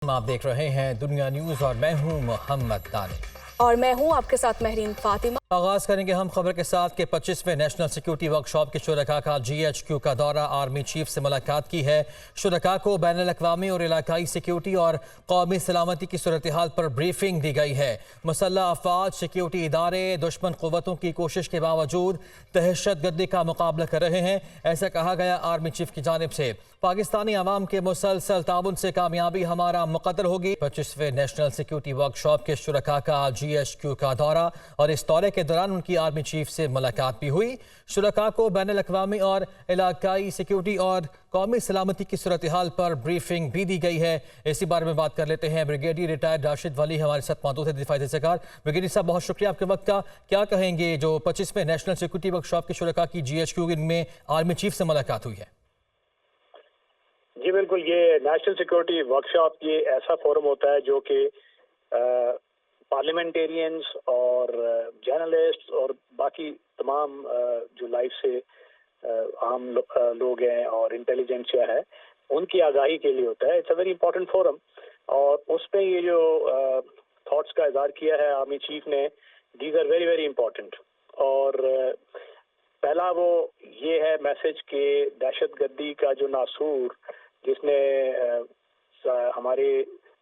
آپ دیکھ رہے ہیں دنیا نیوز اور میں ہوں محمد دانش اور میں ہوں آپ کے ساتھ مہرین فاطمہ۔ آغاز کریں گے ہم خبر کے ساتھ کہ 25ویں نیشنل سیکیورٹی ورکشاپ کے شرکاء کا GHQ کا دورہ، آرمی چیف سے ملاقات کی ہے۔ شرکاء کو بین الاقوامی اور علاقائی سیکیورٹی اور قومی سلامتی کی صورتحال پر بریفنگ دی گئی ہے۔ مسلح افواج، سیکیورٹی ادارے دشمن قوتوں کی کوشش کے باوجود دہشت گردی کا مقابلہ کر رہے ہیں، ایسا کہا گیا آرمی چیف کی جانب سے۔ پاکستانی عوام کے مسلسل تعاون سے کامیابی ہمارا مقدر ہوگی۔ 25ویں نیشنل سیکیورٹی ورکشاپ کے شرکاء کا GHQ کا دورہ اور اس دورے کے دوران ان کی آرمی چیف سے ملاقات بھی ہوئی۔ شرکاء کو بین الاقوامی اور علاقائی سیکیورٹی اور قومی سلامتی کی صورتحال پر بریفنگ بھی دی گئی ہے۔ اسی بارے میں بات کر لیتے ہیں بریگیڈیئر ریٹائرڈ راشد ولی ہمارے ساتھ موجود ہے، دفاعی تحصیلدار۔ بریگیڈیئر صاحب، بہت شکریہ آپ کے وقت کا۔ کیا کہیں گے جو 25ویں نیشنل سیکیورٹی ورکشاپ کے شرکاء کی GHQ میں آرمی چیف سے ملاقات ہوئی ہے؟ جی بالکل، یہ نیشنل سیکیورٹی ورکشاپ یہ ایسا فورم ہوتا ہے جو کہ پارلیمنٹیرینز اور جرنلسٹ اور باقی تمام جو لائف سے عام لوگ ہیں اور انٹیلیجنسیا ہے ان کی آگاہی کے لیے ہوتا ہے۔ It's a very important forum, اور اس میں یہ جو تھاٹس کا اظہار کیا ہے آرمی چیف نے، these are very very important. اور پہلا وہ یہ ہے میسج کہ دہشت گردی کا جو ناسور جس نے ہمارے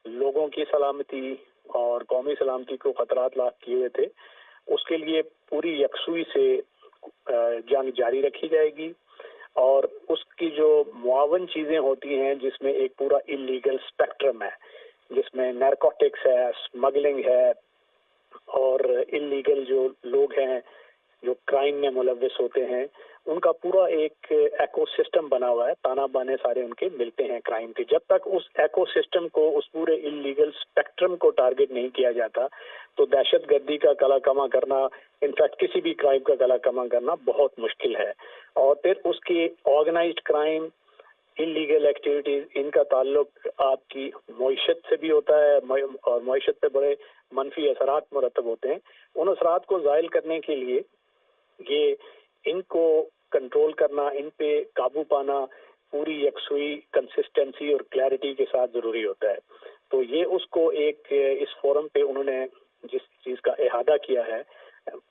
لوگوں کی سلامتی اور قومی سلامتی کو خطرات لاحق کیے ہوئے تھے، اس کے لیے پوری یکسوئی سے جنگ جاری رکھی جائے گی، اور اس کی جو معاون چیزیں ہوتی ہیں جس میں ایک پورا انلیگل اسپیکٹرم ہے، جس میں نارکوٹکس ہے، اسمگلنگ ہے، اور انلیگل جو لوگ ہیں جو کرائم میں ملوث ہوتے ہیں، ان کا پورا ایک ایکو سسٹم بنا ہوا ہے، تانا بانے سارے ان کے ملتے ہیں کرائم کے۔ جب تک اس ایکو سسٹم کو، اس پورے انلیگل اسپیکٹرم کو ٹارگٹ نہیں کیا جاتا تو دہشت گردی کا کلا کما کرنا، انفیکٹ کسی بھی کرائم کا کلا کما کرنا بہت مشکل ہے۔ اور پھر اس کی آرگنائزڈ کرائم، انلیگل ایکٹیویٹیز، ان کا تعلق آپ کی معیشت سے بھی ہوتا ہے، اور معیشت پہ بڑے منفی اثرات مرتب ہوتے ہیں۔ ان اثرات کو زائل کرنے کے لیے یہ ان کو کنٹرول کرنا، ان پہ قابو پانا پوری یکسوئی، کنسسٹنسی اور کلیئرٹی کے ساتھ ضروری ہوتا ہے۔ تو یہ اس کو ایک اس فورم پہ انہوں نے جس چیز کا احاطہ کیا ہے،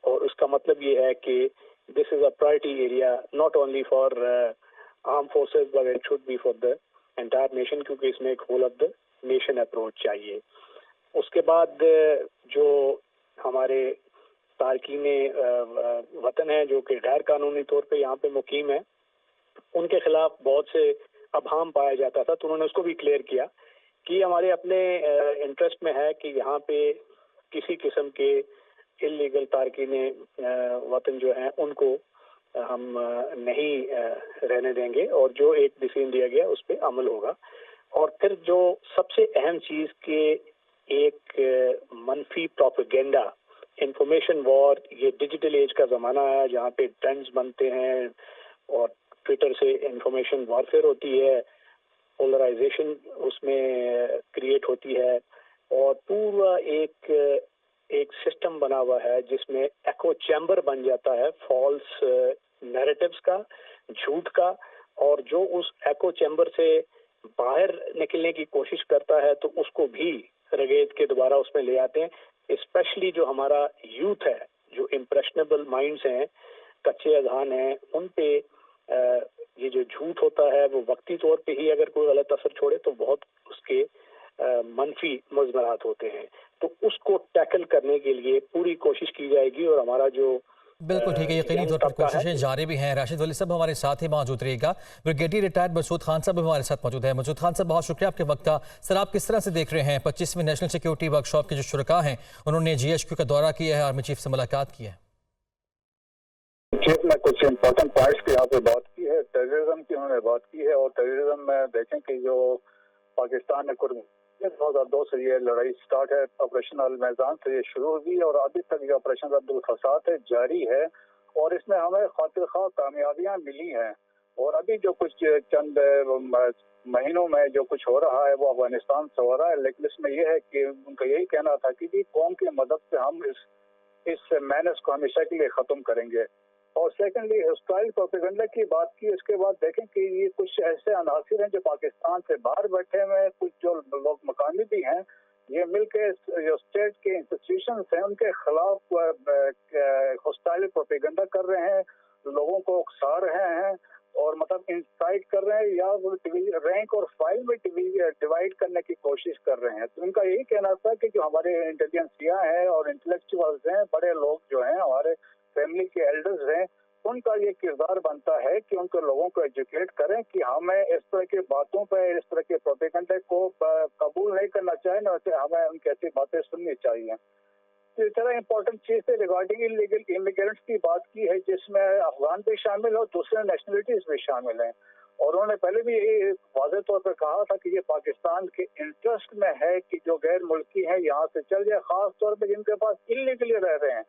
اور اس کا مطلب یہ ہے کہ this is a priority area not only for armed forces but it should be for the entire nation, کیونکہ اس میں ایک whole of the nation approach چاہیے۔ اس کے بعد جو ہمارے تارکین وطن ہیں جو کہ غیر قانونی طور پہ یہاں پہ مقیم ہیں، ان کے خلاف بہت سے ابہام پایا جاتا تھا، تو انہوں نے اس کو بھی کلیئر کیا کہ ہمارے اپنے انٹرسٹ میں ہے کہ یہاں پہ کسی قسم کے انلیگل تارکین وطن جو ہیں ان کو ہم نہیں رہنے دیں گے، اور جو ایک ڈیسیژن دیا گیا اس پہ عمل ہوگا۔ اور پھر جو سب سے اہم چیز کہ ایک منفی پروپیگنڈا، انفارمیشن وار، یہ ڈیجیٹل ایج کا زمانہ ہے جہاں پہ ٹرینڈز بنتے ہیں اور ٹویٹر سے انفارمیشن وارفیئر ہوتی ہے، پولرائزیشن اس میں کریٹ ہوتی ہے، اور پورا ایک سسٹم بنا ہوا ہے جس میں ایکو چیمبر بن جاتا ہے فالس نیریٹیوز کا، جھوٹ کا، اور جو اس ایکو چیمبر سے باہر نکلنے کی کوشش کرتا ہے تو اس کو بھی رگیت کے دوبارہ اس میں لے آتے ہیں۔ اسپیشلی جو ہمارا یوتھ ہے، جو امپریشنیبل مائنڈز ہیں، کچے اذہان ہیں، ان پہ یہ جو جھوٹ ہوتا ہے وہ وقتی طور پہ ہی اگر کوئی غلط اثر چھوڑے تو بہت اس کے منفی مضمرات ہوتے ہیں۔ تو اس کو ٹیکل کرنے کے لیے پوری کوشش کی جائے گی، اور ہمارا جو بالکل ٹھیک ہے، یقینی طور پر کوششیں جاری بھی ہیں۔ راشد ولی صاحب ہمارے ساتھ ہی موجود رہے گا۔ بریگیڈیئر ریٹائرڈ مسعود خان صاحب ہمارے ساتھ موجود ہیں۔ مسعود خان صاحب، بہت شکریہ آپ کے وقت کا۔ سر، آپ کس طرح سے دیکھ رہے ہیں 25ویں نیشنل سیکیورٹی ورکشاپ کے جو شرکاء ہیں انہوں نے GHQ کا دورہ کیا ہے، آرمی چیف سے ملاقات کی ہے؟ چیف نے کچھ امپورٹنٹ پوائنٹس کی یہاں پہ بات کی ہے، ٹیررزم کی انہوں نے بات کی ہے، اور ٹیررزم میں دیکھیں کہ جو پاکستان نے 2002 سے یہ لڑائی سٹارٹ ہے، آپریشن المیزان سے یہ شروع ہوئی، اور ابھی تک یہ آپریشن عبد الفساد ہے جاری ہے، اور اس میں ہمیں خاطر خواہ کامیابیاں ملی ہیں۔ اور ابھی جو کچھ چند مہینوں میں جو کچھ ہو رہا ہے وہ افغانستان سے ہو رہا ہے، لیکن اس میں یہ ہے کہ ان کا یہی کہنا تھا کہ قوم کی مدد سے ہم اس مینس کو ہمیشہ کے لیے ختم کریں گے۔ और सेकेंडली हॉस्टाइल प्रोपेगेंडा की बात की। उसके बाद देखें कि ये कुछ ऐसे अनासिर हैं जो पाकिस्तान से बाहर बैठे हुए हैं, कुछ जो लोग मकामी भी हैं, ये मिलके जो स्टेट के इंस्टीट्यूशंस हैं उनके खिलाफ हॉस्टाइल प्रोपेगेंडा कर रहे हैं, लोगों को उकसा रहे हैं और मतलब इंसाइट कर रहे हैं या वो रैंक और फाइल में डिवाइड करने की कोशिश कर रहे हैं। तो उनका यही कहना था कि जो हमारे इंटेलिजेंसिया हैं और इंटेलेक्चुअल्स हैं, बड़े लोग जो हैं, हमारे फैमिली के एल्डर्स हैं, उनका ये किरदार बनता है कि उनको लोगों को एजुकेट करें कि हमें इस तरह की बातों पर, इस तरह के प्रोपेगेंडा को कबूल नहीं करना चाहिए, न हमें उनकी ऐसी बातें सुननी चाहिए। तो इस तरह इम्पोर्टेंट चीज से रिगार्डिंग इलीगल इमिग्रेंट्स की बात की है, जिसमें अफगान भी शामिल और दूसरे नेशनलिटीज भी शामिल हैं। और उन्होंने पहले भी यही वाज़ेह तौर पर कहा था कि ये पाकिस्तान के इंटरेस्ट में है कि जो गैर मुल्की हैं यहाँ से चल जाए, खास तौर पर जिनके पास इलीगली रह रहे हैं।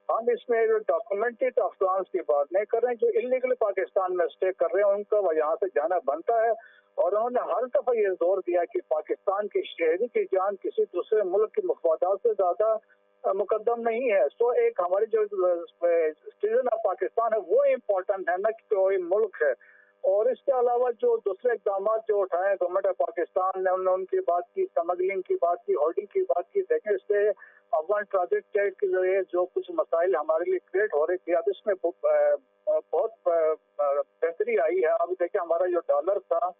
हम इसमें डॉक्यूमेंटेड अफगान की बात नहीं कर रहे हैं, जो इलीगली पाकिस्तान में स्टे कर रहे हैं उनका यहाँ से जाना बनता है। और उन्होंने हर दफा ये जोर दिया कि पाकिस्तान के शहरी की जान किसी दूसरे मुल्क के मफादात से ज्यादा मुकद्दम नहीं है। सो एक हमारी जो सिटीजन ऑफ पाकिस्तान है वो इम्पोर्टेंट है, न कि कोई मुल्क है। और इसके अलावा जो दूसरे इकदाम जो उठाए गवर्नमेंट ऑफ पाकिस्तान ने, उनकी बात की, स्मगलिंग की बात की, होर्डिंग की बात की, देखें इससे अफगान ट्रांजिट ट्रेड के जरिए जो कुछ मसाइल हमारे लिए क्रिएट हो रही थी, अब इसमें बहुत बेहतरी आई है। अभी देखें हमारा जो डॉलर था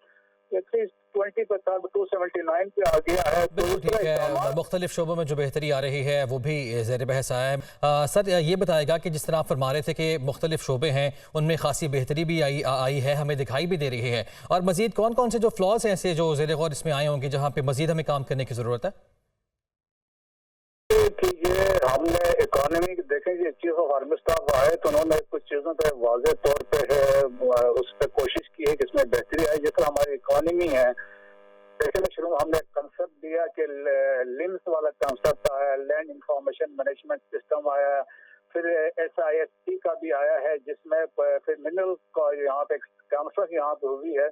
320 पे था, 279 पे आ गया है। बिल्कुल ठीक है, मुख्तलिफ शोबों में जो बेहतरी आ रही है वो भी ज़ेर बहस आया है। सर ये बताएगा कि जिस तरह आप फरमा रहे थे कि मुख्तलिफ शोबे हैं उनमें खासी बेहतरी भी आई है, हमें दिखाई भी दे रही है, और मज़ीद कौन कौन से जो फ्लॉज हैं ऐसे जो ज़ेर गौर इसमें आए होंगे जहाँ पे मज़ीद हमें काम करने की ज़रूरत है? कि ये हमने इकोनॉमी देखें, ये चीफ ऑफ आर्मी स्टाफ आए तो उन्होंने कुछ चीज़ों पे वाज़ेह तौर पे है उस पर कोशिश की है कि इसमें बेहतरी आई। जिस तरह हमारी इकोनॉमी है, देखिए शुरू हमने कंसेप्ट दिया कि लिम्स वाला कंसेप्ट आया, लैंड इंफॉर्मेशन मैनेजमेंट सिस्टम आया, फिर SIST का भी आया है, जिसमें फिर मिनरल का यहाँ पे कॉन्फ्रेंस यहाँ पे हुई है।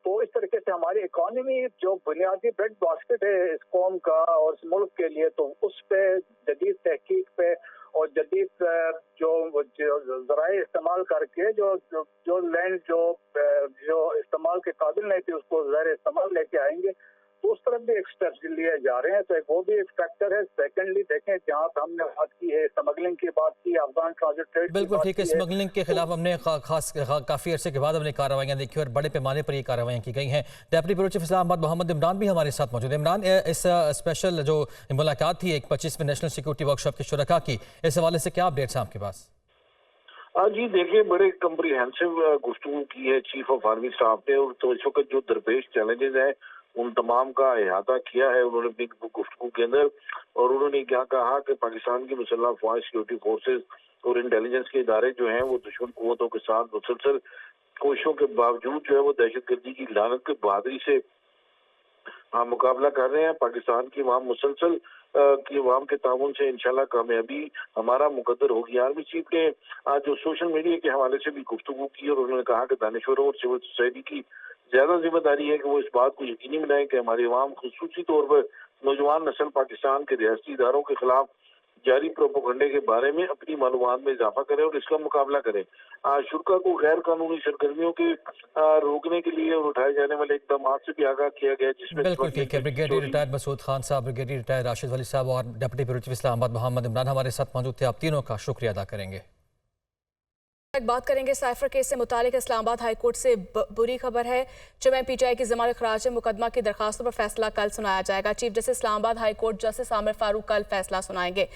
तो इस तरीके से हमारी इकोनॉमी जो बुनियादी ब्रेड बास्केट है इस कौम का और इस मुल्क के लिए, तो उस पे जदीद तहकीक पे और जदीद जो ज़राए इस्तेमाल करके जो लैंड जो इस्तेमाल के काबिल नहीं थी उसको ज़राए इस्तेमाल लेके आएंगे, तो उस तरफ भी एक स्टेप्स लिए जा रहे हैं। तो एक वो भी एक फैक्टर है। सेकेंडली देखें जहाँ हमने बात की है स्मगलिंग की बात की, अफगान ट्रांजिट ट्रेड, बिल्कुल ठीक है, स्मगलिंग के खिलाफ हमने काफ़ी अरसे के बाद हमने कार्रवाइयाँ देखी और बड़े पैमाने पर ये कार्रवाइयाँ की गई हैं। Deputy bureau chief Islamabad Mohammad Imran भी हमारे साथ मौजूद है। इमरान, इस स्पेशल जो मुलाकात थी एक 25वें नेशनल सिक्योरिटी वर्कशॉप के शुरका की, इस हवाले से क्या अपडेट्स हैं आपके पास? जी देखिए, बड़े कम्प्रीहेंसिव गुफ्तगू की है चीफ ऑफ आर्मी स्टाफ ने, और तो इस वक्त जो दरपेश चैलेंजेस हैं उन तमाम का अहाता किया है उन्होंने अपनी गुफ्तगू के अंदर। और उन्होंने क्या कहा कि पाकिस्तान की मुसल्लह अफवाज, सिक्योरिटी फोर्सेज और इंटेलिजेंस के इदारे जो हैं वो दुश्मन कुव्वतों के साथ मुसलसल कोशिशों के बावजूद जो है वो दहशतगर्दी की लानत की बहादुरी से मुकाबला कर रहे हैं। पाकिस्तान की अवाम मुसलसल की अवाम के ताउन से इंशाल्लाह कामयाबी हमारा मुकद्दर होगी। आर्मी चीफ ने आज जो सोशल मीडिया के हवाले से भी गुफ्तगू की और उन्होंने कहा कि दानिशवरों और सिविल सोसाइटी की ज्यादा जिम्मेदारी है कि वो इस बात को यकीनी बनाए कि हमारी अवाम खुसूसी तौर पर नौजवान नस्ल पाकिस्तान के रियासती इदारों के खिलाफ जारी प्रोपोगंडे के बारे में अपनी मालूमात में इजाफा करें और इसका मुकाबला करें। शुरा को गैर कानूनी सरगर्मियों के रोकने के लिए और उठाए जाने वाले इकदाम से भी आगाह किया गया, जिसमें बिल्कुल ठीक है। ब्रिगेडियर रिटायर्ड मसूद खान साहब, ब्रिगेडियर रिटायर्ड राशिद वली साहब और deputy bureau chief Islamabad Mohammad Imran हमारे साथ मौजूद थे। आप तीनों का शुक्रिया अदा करेंगे। बात करेंगे साइफर केस से मुतालिक इस्लामाबाद हाई कोर्ट से बुरी खबर है। जमात PTI की जमानत खराज मुकदमा की दरखास्तों पर फैसला कल सुनाया जाएगा। Chief justice Islamabad high court justice Aamir Farooq कल फैसला सुनाएंगे।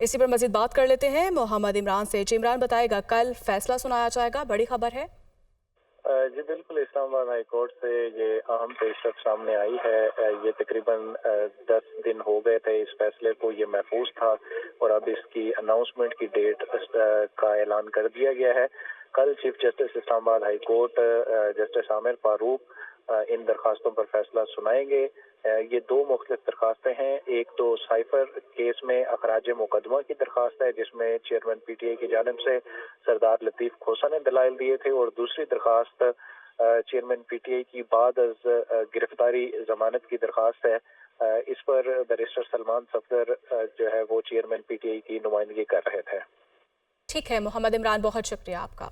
इसी पर मजीद बात कर लेते हैं मोहम्मद इमरान से। इमरान बताएगा, कल फैसला सुनाया जाएगा, बड़ी खबर है। जी बिल्कुल, इस्लामाबाद हाई कोर्ट से ये अहम पेशरफ सामने आई है। ये तकरीबन 10 दिन हो गए थे इस फैसले को, ये महफूज था और अब इसकी अनाउंसमेंट की डेट का ऐलान कर दिया गया है। कल chief justice Islamabad high court justice Aamir Farooq इन दरखास्तों पर फैसला सुनाएंगे। ये दो मुख्तलिफ दरखास्तें हैं। एक तो साइफर केस में अखराज मुकदमा की दरखास्त है जिसमें चेयरमैन PTI की जानिब से सरदार लतीफ़ खोसा ने दलाइल दिए थे, और दूसरी दरखास्त चेयरमैन PTI की बाद गिरफ्तारी जमानत की दरखास्त है। इस पर बैरिस्टर सलमान सफदर जो है वो चेयरमैन PTI की नुमाइंदगी कर रहे थे। ठीक है मोहम्मद इमरान, बहुत शुक्रिया आपका।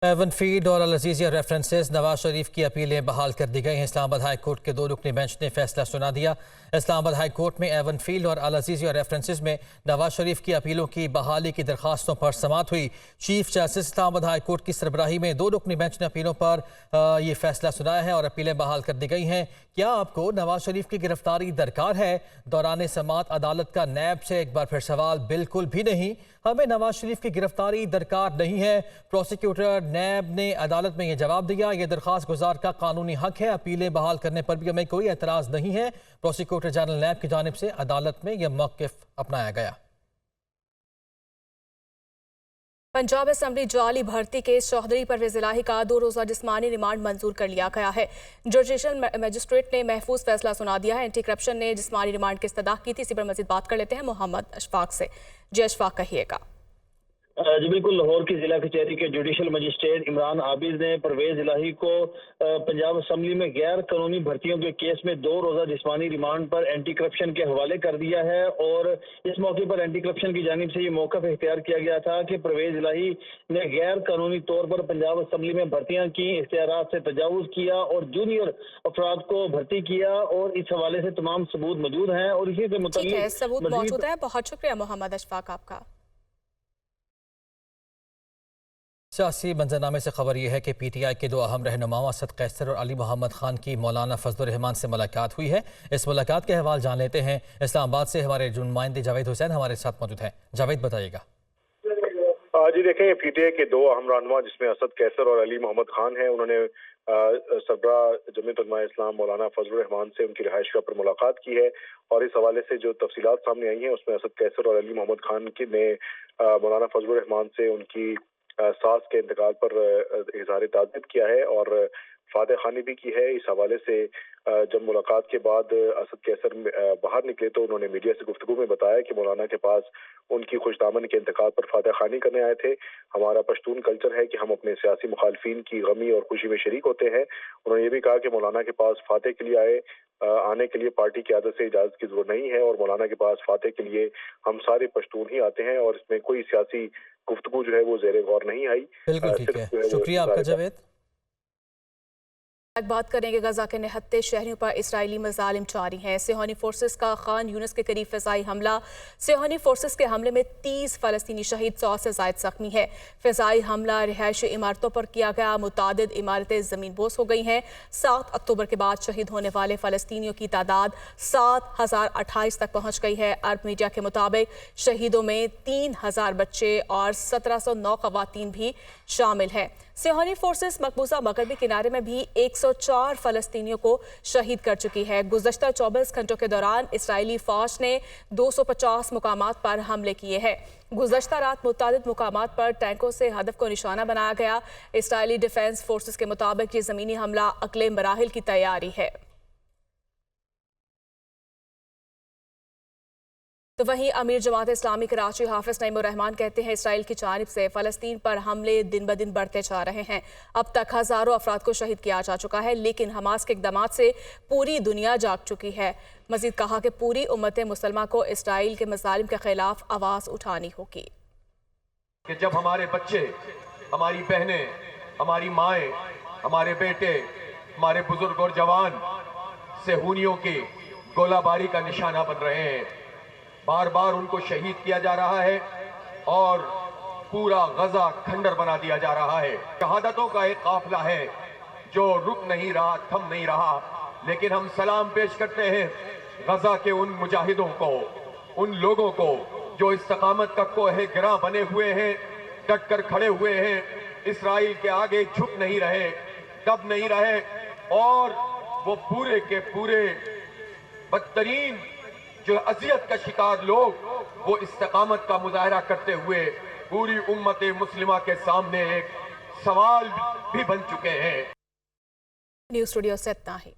एवन फीड और अल अजीज़िया रेफरेंसेस नवाज शरीफ की अपीलें बहाल कर दी गई हैं। इस्लामाबाद हाई कोर्ट के 2 रुकनी बेंच ने फैसला सुना दिया। इस्लामाबाद हाई कोर्ट में एवन फील्ड और अल अजीज़िया रेफरेंसेस में नवाज शरीफ की अपीलों की बहाली की दरखास्तों पर समाअत हुई। Chief justice Islamabad high court की सरबराही में 2 रुकनी बेंच ने अपीलों पर ये फैसला सुनाया है और अपीलें बहाल कर दी गई हैं। क्या आपको नवाज शरीफ की गिरफ्तारी दरकार है? दौरान समाअत अदालत का नैब से एक बार फिर सवाल, बिल्कुल भी नहीं, हमें नवाज शरीफ की गिरफ्तारी दरकार नहीं है। प्रोसिक्यूटर नैब ने अदालत में यह जवाब दिया, यह दरखास्त गुजार का कानूनी हक है, अपीलें बहाल करने पर भी हमें कोई एतराज़ नहीं है। प्रोसिक्यूटर जनरल नैब की जानिब से अदालत में यह मौक़िफ़ अपनाया गया। पंजाब असेंबली जाली भर्ती केस चौधरी परवेज इलाही का 2 रोज़ा जिस्मानी रिमांड मंजूर कर लिया गया है। जुडिशल मजिस्ट्रेट ने महफूज फैसला सुना दिया है। एंटी करप्शन ने जिस्मानी रिमांड की इस्तदा की थी। इसी पर मजीद बात कर लेते हैं मोहम्मद अशफाक से। जी अशफाक, कहिएगा। जी बिल्कुल, लाहौर की जिला कचहरी के जुडिशल मजिस्ट्रेट इमरान आबिद ने परवेज इलाही को पंजाब असेंबली में गैर कानूनी भर्तियों के केस में 2 रोज़ा जिस्मानी रिमांड पर एंटी करप्शन के हवाले कर दिया है। और इस मौके पर एंटी करप्शन की जानिब से ये मौक़िफ़ इख्तियार किया गया था कि परवेज इलाही ने गैर कानूनी तौर पर पंजाब असेंबली में भर्तियां की, इख्तियारात से तजावुज़ किया और जूनियर अफराद को भर्ती किया, और इस हवाले से तमाम सबूत मौजूद हैं। और इसी से मुताल्लिक़ सबूत मौजूद है। बहुत शुक्रिया मोहम्मद अशफाक आपका। सियासी मंजरनामे से खबर यह है कि PTI के 2 अहम रहनुमाओं असद कैसर और अली मोहम्मद खान की मौलाना फजलुर रहमान से मुलाकात हुई है। इस मुलाकात के अहवाल जान लेते हैं। इस्लामाबाद से हमारे नुमाइंदे जावेद हुसैन हमारे साथ मौजूद हैं। जावेद, बताइएगा। जी देखें, PTI के 2 अहम रहनुमा जिसमें असद कैसर और अली मोहम्मद खान हैं, उन्होंने सरबराह जमीयत उलमा इस्लाम मौलाना फजलुर रहमान से उनकी रिहाइशगाह पर मुलाकात की है। और इस हवाले से जो तफसीलात सामने आई हैं उसमें असद कैसर और अली मोहम्मद खान ने मौलाना फजलुर रहमान से उनकी सास के इंतकाल पर इज़हार ताज़ियत किया है और फातह खानी भी की है। इस हवाले से जब मुलाकात के बाद असद कैसर बाहर निकले तो उन्होंने मीडिया से गुफ्तगू में बताया कि मौलाना के पास उनकी खुशदामनी के इंतकाल पर फातह खानी करने आए थे। हमारा पश्तून कल्चर है कि हम अपने सियासी मुखालफिन की गमी और खुशी में शरीक होते हैं। उन्होंने ये भी कहा कि मौलाना के पास फातह के लिए आने के लिए पार्टी की आदत से इजाज़त की जरूरत नहीं है, और मौलाना के पास फातह के लिए हम सारे पश्तून ही आते हैं, और इसमें कोई सियासी गुफ्तगू जो है वो ज़ेरे गौर नहीं आई। बिल्कुल ठीक है, शुक्रिया आपका जावेद। बात करेंगे गजा के निहत्ते शहरियों पर इसराइली मजालिम जारी हैं। सिहोनी फोर्सेस का खान यूनिस के करीब फ़िज़ाई हमला। सिहोनी फोर्सेस के हमले में 30 फ़लस्तीनी शहीद, 100 से ज़ायद ज़ख्मी है। फ़िज़ाई हमला रिहायशी इमारतों पर किया गया। मुतादिद इमारतें ज़मीन बोस हो गई हैं। 7 अक्टूबर के बाद शहीद होने वाले फ़लस्तीनियों की तादाद 7028 तक पहुँच गई है। अरब मीडिया के मुताबिक शहीदों में 3000 बच्चे और 1709 ख़वातीन भी शामिल हैं। सिहोनी फोर्सेस मकबूजा मगरबी किनारे में भी 104 फ़लस्तीनियों को शहीद कर चुकी है। गुज़श्ता 24 घंटों के दौरान इसराइली फ़ौज ने 250 मुकामात पर हमले किए हैं। गुज़श्ता रात मुतादिद मुकामात पर टैंकों से हदफ को निशाना बनाया गया। इसराइली डिफेंस फोर्सेस के मुताबिक ये ज़मीनी हमला अगले मराहिल की तैयारी है। तो वहीं अमीर जमात इस्लामी कराची हाफिज नईमुर रहमान कहते हैं इसराइल की जानिब से फ़लस्तीन पर हमले दिन ब दिन बढ़ते जा रहे हैं। अब तक हज़ारों अफराद को शहीद किया जा चुका है, लेकिन हमास के इक़दामात से पूरी दुनिया जाग चुकी है। मज़ीद कहा कि पूरी उम्मत मुसलमा को इसराइल के मज़ालिम के खिलाफ आवाज़ उठानी होगी। कि जब हमारे बच्चे, हमारी बहनें, हमारी माएँ, हमारे बेटे, हमारे बुजुर्ग और जवान सेहूनियों की गोलाबारी का निशाना बन रहे हैं, बार बार उनको शहीद किया जा रहा है और पूरा गजा खंडर बना दिया जा रहा है। शहादतों का एक काफिला है जो रुक नहीं रहा, थम नहीं रहा, लेकिन हम सलाम पेश करते हैं गजा के उन मुजाहिदों को, उन लोगों को जो इस्तकामत का कोहे गिरा बने हुए हैं, डट कर खड़े हुए हैं, इसराइल के आगे झुक नहीं रहे, दब नहीं रहे, और वो पूरे के पूरे बदतरीन जो अजियत का शिकार लोग वो इस्तकामत का मुजाहरा करते हुए पूरी उम्मत मुस्लिमा के सामने एक सवाल भी बन चुके हैं। न्यूज़ स्टूडियो से इतना ही।